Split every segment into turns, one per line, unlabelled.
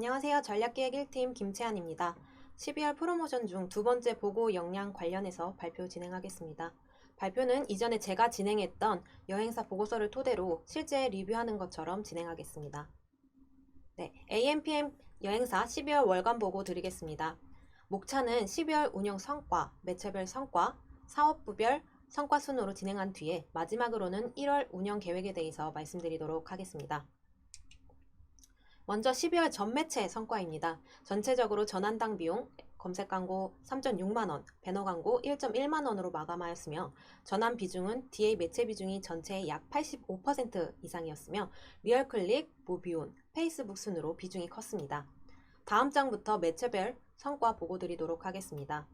안녕하세요. 전략기획 1팀 김채한입니다. 12월 프로모션 중 두 번째 보고 역량 관련해서 발표 진행하겠습니다. 발표는 이전에 제가 진행했던 여행사 보고서를 토대로 실제 리뷰하는 것처럼 진행하겠습니다. 네, AMPM 여행사 12월 월간 보고 드리겠습니다. 목차는 12월 운영 성과, 매체별 성과, 사업부별 성과 순으로 진행한 뒤에 마지막으로는 1월 운영 계획에 대해서 말씀드리도록 하겠습니다. 먼저 12월 전매체 성과입니다. 전체적으로 전환당 비용, 검색 광고 3.6만원, 배너 광고 1.1만원으로 마감하였으며 전환 비중은 DA 매체 비중이 전체의 약 85% 이상이었으며 리얼클릭, 모비온, 페이스북 순으로 비중이 컸습니다. 다음 장부터 매체별 성과 보고 드리도록 하겠습니다.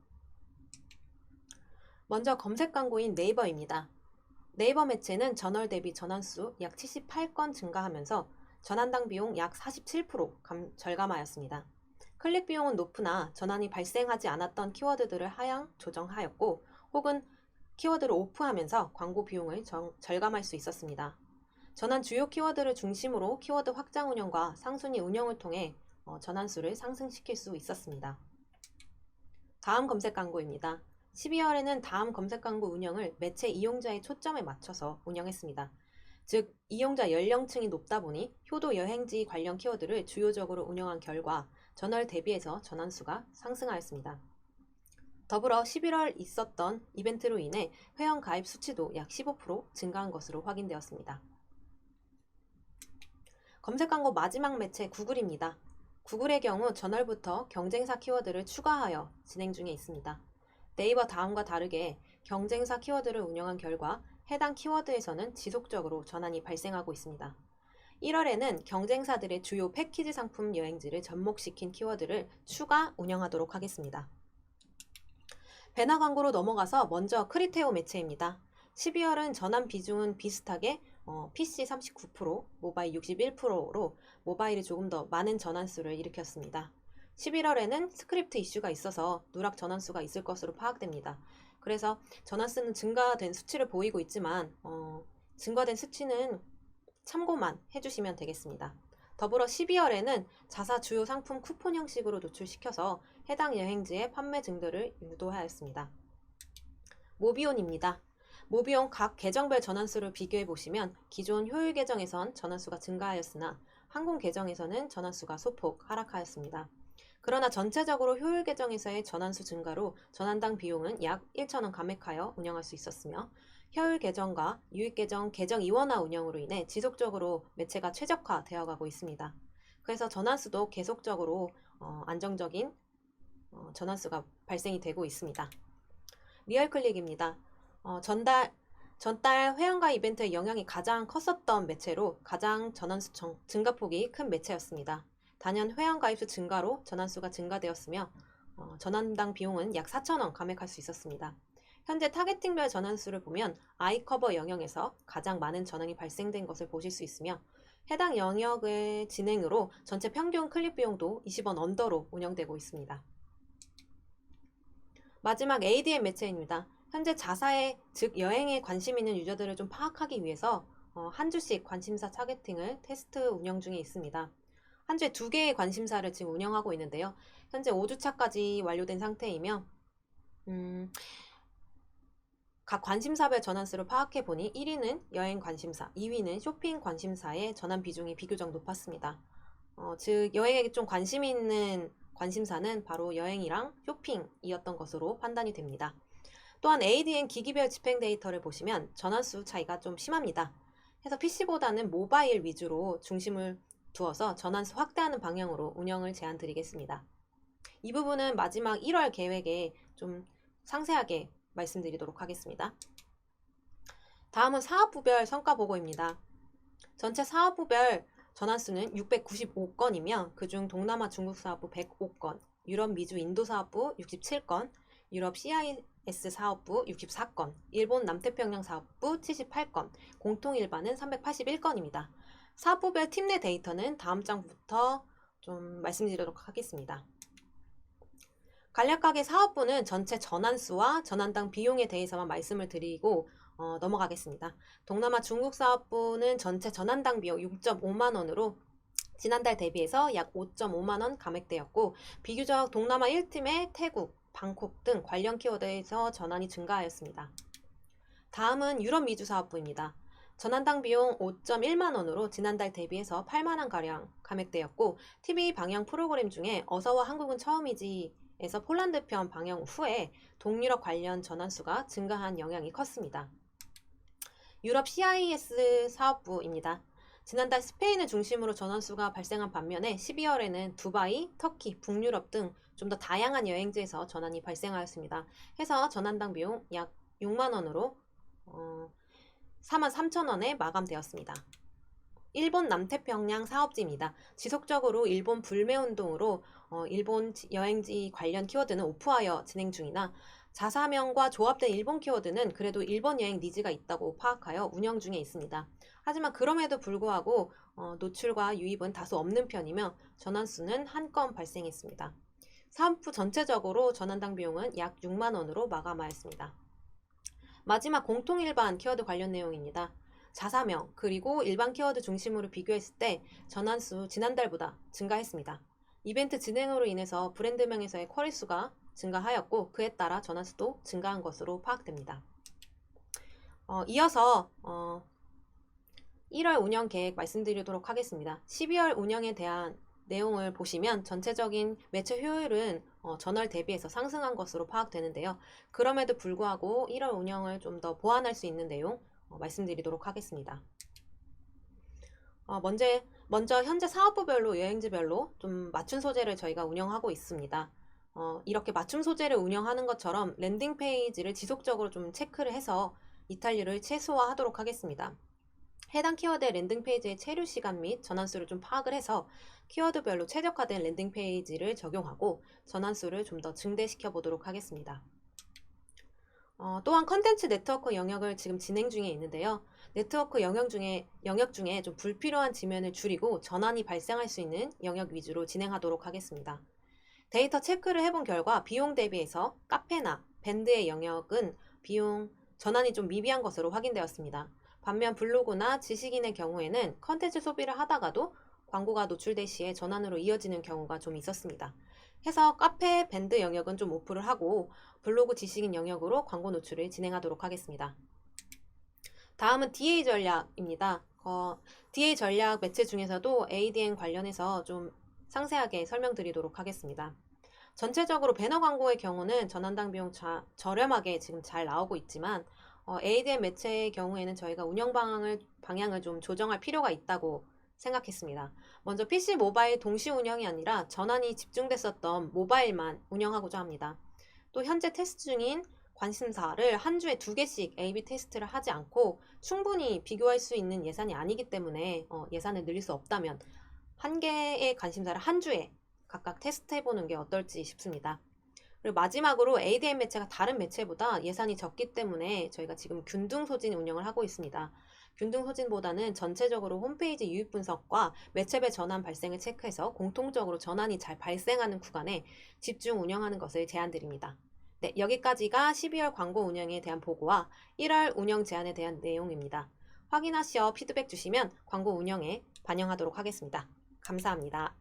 먼저 검색 광고인 네이버입니다. 네이버 매체는 전월 대비 전환수 약 78건 증가하면서 전환당 비용 약 47% 절감하였습니다. 클릭 비용은 높으나 전환이 발생하지 않았던 키워드들을 하향 조정하였고 혹은 키워드를 오프하면서 광고 비용을 절감할 수 있었습니다. 전환 주요 키워드를 중심으로 키워드 확장 운영과 상순위 운영을 통해 전환수를 상승시킬 수 있었습니다. 다음 검색 광고입니다. 12월에는 다음 검색 광고 운영을 매체 이용자의 초점에 맞춰서 운영했습니다. 즉, 이용자 연령층이 높다 보니 효도 여행지 관련 키워드를 주요적으로 운영한 결과 전월 대비해서 전환수가 상승하였습니다. 더불어 11월 있었던 이벤트로 인해 회원 가입 수치도 약 15% 증가한 것으로 확인되었습니다. 검색 광고 마지막 매체 구글입니다. 구글의 경우 전월부터 경쟁사 키워드를 추가하여 진행 중에 있습니다. 네이버 다음과 다르게 경쟁사 키워드를 운영한 결과 해당 키워드에서는 지속적으로 전환이 발생하고 있습니다. 1월에는 경쟁사들의 주요 패키지 상품 여행지를 접목시킨 키워드를 추가 운영하도록 하겠습니다. 배너 광고로 넘어가서 먼저 크리테오 매체입니다. 12월은 전환 비중은 비슷하게 PC 39%, 모바일 61%로 모바일이 조금 더 많은 전환수를 일으켰습니다. 11월에는 스크립트 이슈가 있어서 누락 전환수가 있을 것으로 파악됩니다. 그래서 전환수는 증가된 수치를 보이고 있지만 증가된 수치는 참고만 해주시면 되겠습니다. 더불어 12월에는 자사 주요 상품 쿠폰 형식으로 노출시켜서 해당 여행지의 판매 증대를 유도하였습니다. 모비온입니다. 모비온 각 계정별 전환수를 비교해보시면 기존 효율 계정에선 전환수가 증가하였으나 항공 계정에서는 전환수가 소폭 하락하였습니다. 그러나 전체적으로 효율 계정에서의 전환수 증가로 전환당 비용은 약 1,000원 감액하여 운영할 수 있었으며 효율 계정과 유익 계정 이원화 운영으로 인해 지속적으로 매체가 최적화되어 가고 있습니다. 그래서 전환수도 계속적으로 안정적인 전환수가 발생이 되고 있습니다. 리얼클릭입니다. 전달 회원가 이벤트의 영향이 가장 컸었던 매체로 가장 전환수 증가폭이 큰 매체였습니다. 단연 회원 가입수 증가로 전환수가 증가되었으며 전환당 비용은 약 4,000원 감액할 수 있었습니다. 현재 타겟팅별 전환수를 보면 아이커버 영역에서 가장 많은 전환이 발생된 것을 보실 수 있으며 해당 영역의 진행으로 전체 평균 클릭 비용도 20원 언더로 운영되고 있습니다. 마지막 ADM 매체입니다. 현재 자사에 즉 여행에 관심 있는 유저들을 좀 파악하기 위해서 한 주씩 관심사 타겟팅을 테스트 운영 중에 있습니다. 한 주에 2개의 관심사를 지금 운영하고 있는데요. 현재 5주차까지 완료된 상태이며 각 관심사별 전환수를 파악해보니 1위는 여행 관심사, 2위는 쇼핑 관심사의 전환 비중이 비교적 높았습니다. 즉 여행에 좀 관심이 있는 관심사는 바로 여행이랑 쇼핑이었던 것으로 판단이 됩니다. 또한 ADN 기기별 집행 데이터를 보시면 전환수 차이가 좀 심합니다. 그래서 PC보다는 모바일 위주로 중심을 두어서 전환수 확대하는 방향으로 운영을 제안 드리겠습니다. 이 부분은 마지막 1월 계획에 좀 상세하게 말씀드리도록 하겠습니다. 다음은 사업부별 성과 보고입니다. 전체 사업부별 전환수는 695건이며 그중 동남아 중국 사업부 105건, 유럽 미주 인도 사업부 67건, 유럽 CIS 사업부 64건, 일본 남태평양 사업부 78건, 공통 일반은 381건입니다. 사업부별 팀 내 데이터는 다음 장부터 좀 말씀드리도록 하겠습니다. 간략하게 사업부는 전체 전환수와 전환당 비용에 대해서만 말씀을 드리고 넘어가겠습니다. 동남아 중국 사업부는 전체 전환당 비용 6.5만원으로 지난달 대비해서 약 5.5만 원 감액되었고 비교적 동남아 1팀의 태국, 방콕 등 관련 키워드에서 전환이 증가하였습니다. 다음은 유럽 미주 사업부입니다. 전환당 비용 5.1만 원으로 지난달 대비해서 8만 원가량 감액되었고 TV 방영 프로그램 중에 어서와 한국은 처음이지에서 폴란드 편 방영 후에 동유럽 관련 전환수가 증가한 영향이 컸습니다. 유럽 CIS 사업부입니다. 지난달 스페인을 중심으로 전환수가 발생한 반면에 12월에는 두바이, 터키, 북유럽 등 좀 더 다양한 여행지에서 전환이 발생하였습니다. 해서 전환당 비용 약 6만 원으로 4만 3천 원에 마감되었습니다. 일본 남태평양 사업지입니다. 지속적으로 일본 불매운동으로 일본 여행지 관련 키워드는 오프하여 진행 중이나 자사명과 조합된 일본 키워드는 그래도 일본 여행 니즈가 있다고 파악하여 운영 중에 있습니다. 하지만 그럼에도 불구하고 노출과 유입은 다소 없는 편이며 전환수는 한 건 발생했습니다. 사업부 전체적으로 전환당 비용은 약 6만 원으로 마감하였습니다. 마지막 공통 일반 키워드 관련 내용입니다. 자사명 그리고 일반 키워드 중심으로 비교했을 때 전환수 지난달보다 증가했습니다. 이벤트 진행으로 인해서 브랜드명에서의 쿼리 수가 증가하였고 그에 따라 전환수도 증가한 것으로 파악됩니다. 이어서 1월 운영 계획 말씀드리도록 하겠습니다. 12월 운영에 대한 내용을 보시면 전체적인 매체 효율은 전월 대비해서 상승한 것으로 파악되는데요. 그럼에도 불구하고 1월 운영을 좀 더 보완할 수 있는 내용 말씀드리도록 하겠습니다. 먼저 현재 사업부별로 여행지별로 좀 맞춤 소재를 저희가 운영하고 있습니다. 이렇게 맞춤 소재를 운영하는 것처럼 랜딩 페이지를 지속적으로 좀 체크를 해서 이탈률을 최소화하도록 하겠습니다. 해당 키워드의 랜딩 페이지의 체류 시간 및 전환수를 좀 파악을 해서 키워드별로 최적화된 랜딩 페이지를 적용하고 전환수를 좀 더 증대시켜 보도록 하겠습니다. 또한 컨텐츠 네트워크 영역을 지금 진행 중에 있는데요. 네트워크 영역 중에 좀 불필요한 지면을 줄이고 전환이 발생할 수 있는 영역 위주로 진행하도록 하겠습니다. 데이터 체크를 해본 결과 비용 대비해서 카페나 밴드의 영역은 비용 전환이 좀 미비한 것으로 확인되었습니다. 반면 블로그나 지식인의 경우에는 컨텐츠 소비를 하다가도 광고가 노출될 시에 전환으로 이어지는 경우가 좀 있었습니다. 해서 카페, 밴드 영역은 좀 오프를 하고 블로그 지식인 영역으로 광고 노출을 진행하도록 하겠습니다. 다음은 DA 전략입니다. DA 전략 매체 중에서도 ADN 관련해서 좀 상세하게 설명드리도록 하겠습니다. 전체적으로 배너 광고의 경우는 전환당 비용 저렴하게 지금 잘 나오고 있지만 ADN 매체의 경우에는 저희가 운영 방향을 좀 조정할 필요가 있다고 생각했습니다. 먼저 PC 모바일 동시 운영이 아니라 전환이 집중됐었던 모바일만 운영하고자 합니다. 또 현재 테스트 중인 관심사를 한 주에 2개씩 A/B 테스트를 하지 않고 충분히 비교할 수 있는 예산이 아니기 때문에 예산을 늘릴 수 없다면 한 개의 관심사를 한 주에 각각 테스트해보는 게 어떨지 싶습니다. 그리고 마지막으로 ADN 매체가 다른 매체보다 예산이 적기 때문에 저희가 지금 균등 소진 운영을 하고 있습니다. 균등 소진보다는 전체적으로 홈페이지 유입 분석과 매체별 전환 발생을 체크해서 공통적으로 전환이 잘 발생하는 구간에 집중 운영하는 것을 제안드립니다. 네, 여기까지가 12월 광고 운영에 대한 보고와 1월 운영 제안에 대한 내용입니다. 확인하시어 피드백 주시면 광고 운영에 반영하도록 하겠습니다. 감사합니다.